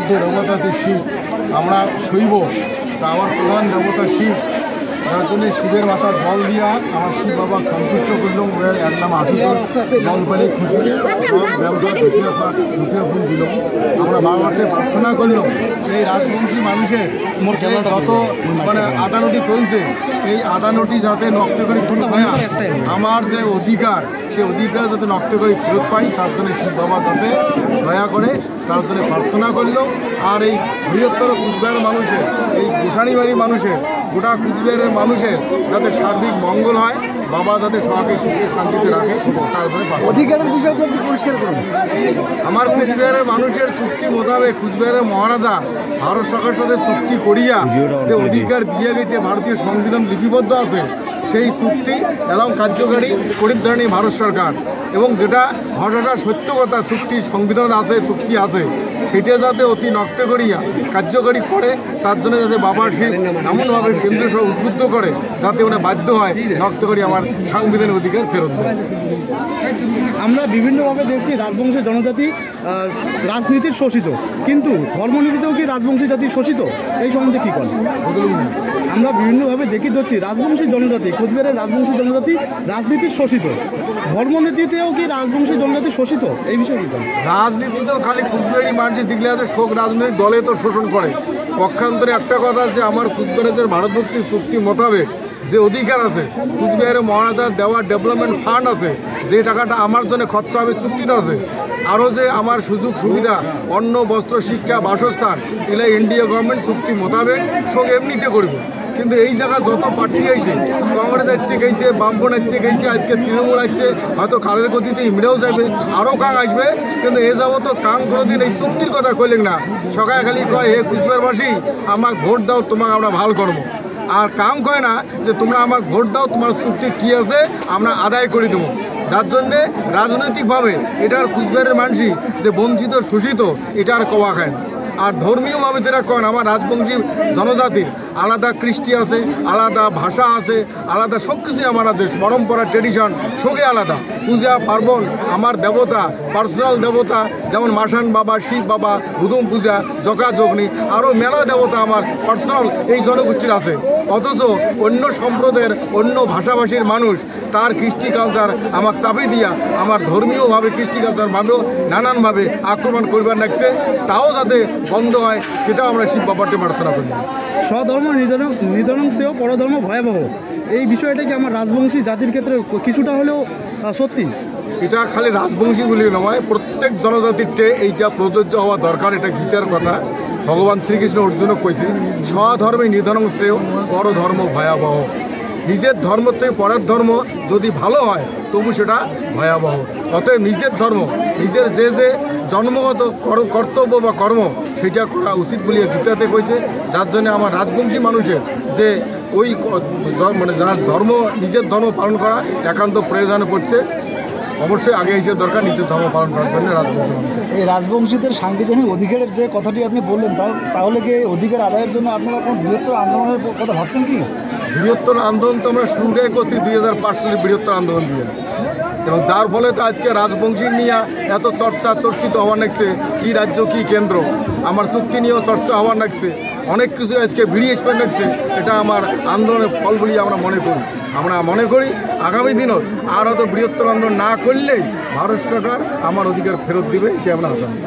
দেবতা হচ্ছে শিব, আমরা শৈব, তা আমার প্রধান দেবতা শিব, যার জন্য শিবের মাথার জল দিয়া আমার শিব বাবা সন্তুষ্ট করলাম। এক নাম আশুতোষ, জল পেলে খুশি, দুটিয়া ফুল দিল। আমরা বাবাকে প্রার্থনা করলাম এই রাজবংশী মানুষের যত মানে আদালতি চলছে, এই আদালতি যাতে নষ্ট করে আমার যে অধিকার, সেই অধিকার যাতে নষ্ট করে ফেরত পাই, তার জন্য শিব বাবা যাতে দয়া করে তার জন্য প্রার্থনা করল। আর এই বৃহত্তর কুচবিহার মানুষের, এই গোসানিবাড়ির মানুষের, গোটা কুচবিহারের মানুষের যাতে সার্বিক মঙ্গল হয়, বাবা যাতে সবাইকে সুখে শান্তিতে রাখে, তার জন্য অধিকারের বিষয়টা একটু পরিষ্কার করুন। আমার কুচবিহারের মানুষের চুক্তি মোতাবেক কুচবিহারের মহারাজা ভারত সরকারের সাথে চুক্তি করিয়া যে অধিকার দিয়ে গেছে, ভারতীয় সংবিধান লিপিবদ্ধ আছে, সেই চুক্তি এবং কার্যকারী করিধারণী ভারত সরকার। এবং যেটা ঘটনাটা সত্য কথা, চুক্তি সংবিধান আছে, চুক্তি আছে, সেটা যাতে অতি নষ্ট করিয়া কার্যকারী করে, তার জন্য যাতে বাবার শিব এমনভাবে কেন্দ্র সহ উদ্বুদ্ধ করে যাতে উনি বাধ্য হয় নষ্ট করি আমার সাংবিধানিক অধিকার ফেরত দেয়। আমরা বিভিন্নভাবে দেখছি রাজবংশের জনজাতি রাজনীতির শোষিত, কিন্তু ধর্মনীতিতেও কি রাজবংশী জাতি শোষিত? এই সম্বন্ধে কী করেন? আমরা বিভিন্নভাবে দেখি ধরছি রাজবংশী জনজাতি, কোচবিহারের রাজবংশী জনজাতি রাজনীতির শোষিত, ধর্মনীতিতেও কি রাজবংশী জনজাতি শোষিত? এই বিষয়ে কী করেন? রাজনীতিতেও খালি কুচবিহারি মানুষ যেগুলো আছে শোক রাজনৈতিক দলে তো শোষণ করে। পক্ষান্তরে একটা কথা আছে, আমার কুচবিহারের ভারত মুক্তি চুক্তি মোতাবেক যে অধিকার আছে, কুচবিহারের মহারাজার দেওয়া ডেভেলপমেন্ট ফান্ড আছে, যে টাকাটা আমার জন্য খরচা হবে চুক্তিটা আছে। আরও যে আমার সুযোগ সুবিধা, অন্ন বস্ত্র শিক্ষা বাসস্থান, এগুলো ইন্ডিয়া গভর্নমেন্ট চুক্তি মোতাবেক সব এমনিতে করবে। কিন্তু এই জায়গা যত পার্টি আইছে, কংগ্রেস আসছে গেছে, বামপন আসছে গেছে, আজকে তৃণমূল আসছে, হয়তো কালের গতিতে ইমরাও যাবে, আরও কাং আসবে, কিন্তু এ যাবো তো কাং কোনোদিন এই চুক্তির কথা কইলেন না। সকালে খালি কয় হে কুচবিহারবাসী আমাকে ভোট দাও, তোমাকে আমরা ভালো করবো। আর কাম কয় না যে তোমরা আমাকে ভোট দাও, তোমার চুক্তি কী আছে আমরা আদায় করে দেবো। যার জন্যে রাজনৈতিকভাবে এটার কুচবিহারের মানুষই যে বঞ্চিত শোষিত, এটা আর কওয়া খায় না। আর ধর্মীয়ভাবে যেটা করেন, আমার রাজবংশী জনজাতির আলাদা কৃষ্টি আছে, আলাদা ভাষা আছে, আলাদা সব কিছুই আমার আছে, পরম্পরা ট্রেডিশন সবই আলাদা। পূজা পার্বণ, আমার দেবতা পার্সোনাল দেবতা যেমন মাসান বাবা, শিব বাবা, হুদুম পূজা, জকা জগ্নি, আরও মেলা দেবতা আমার পার্সোনাল এই জনগোষ্ঠীর আছে। অথচ অন্য সম্প্রদায়ের, অন্য ভাষাভাষীর মানুষ তার কৃষ্টি কালচার আমাকে চাপে দিয়া আমার ধর্মীয়ভাবে কৃষ্টি কালচারভাবেও নানানভাবে আক্রমণ করবার লাগছে, তাও যাতে বন্ধ হয় সেটাও আমরা শিব বাবাকে প্রার্থনা করি। স্বধর্ম নিধনং সেও পরধর্ম ভয়াবহ, এই বিষয়টা কি আমার রাজবংশী জাতির ক্ষেত্রে কিছুটা হলেও সত্যি? এটা খালি রাজবংশীগুলি নয়, প্রত্যেক জনজাতিরটে এইটা প্রযোজ্য হওয়া দরকার। এটা গীতার কথা, ভগবান শ্রীকৃষ্ণ অর্জুনক কইছে, স্বধর্মে নিধনং শ্রেয় পরধর্ম ভয়াবহ। নিজের ধর্ম থেকে পরের ধর্ম যদি ভালো হয় তবু সেটা ভয়াবহ। অতএব নিজের ধর্ম, নিজের যে যে জন্মগত কর্তব্য বা কর্ম, সেটা করা উচিত বলিয়ে গীতাতে কইছে। যার জন্য আমার রাজবংশী মানুষের যে ওই মানে যার ধর্ম, নিজের ধর্ম পালন করা একান্ত প্রয়োজনে পড়ছে। অবশ্যই আগে এসে দরকার নিজের ধর্ম পালন করার জন্য রাজবংশী। এই রাজবংশীদের সাংবিধানিক অধিকারের যে কথাটি আপনি বললেন, তাহলে কি অধিকার আদায়ের জন্য আপনারা কোনো বৃহত্তর আন্দোলনের কথা ভাবছেন কি? বৃহত্তর আন্দোলন তো আমরা শুরুটাই করছি 2005 সালে বৃহত্তর আন্দোলন দিয়ে, এবং যার ফলে তো আজকে রাজবংশী নিয়ে এত চর্চিত হওয়ার লাগছে, কি রাজ্য কি কেন্দ্র, আমার চুক্তি নিয়েও চর্চা হওয়ার লাগছে, অনেক কিছু আজকে ভিড়িয়ে এসে লাগছে। এটা আমার আন্দোলনের ফল বলি আমরা মনে করি আগামী দিনও আর হয়তো বৃহত্তর আন্দোলন না করলেই ভারত সরকার আমার অধিকার ফেরত দিবে, এটা আমরা আশা করি।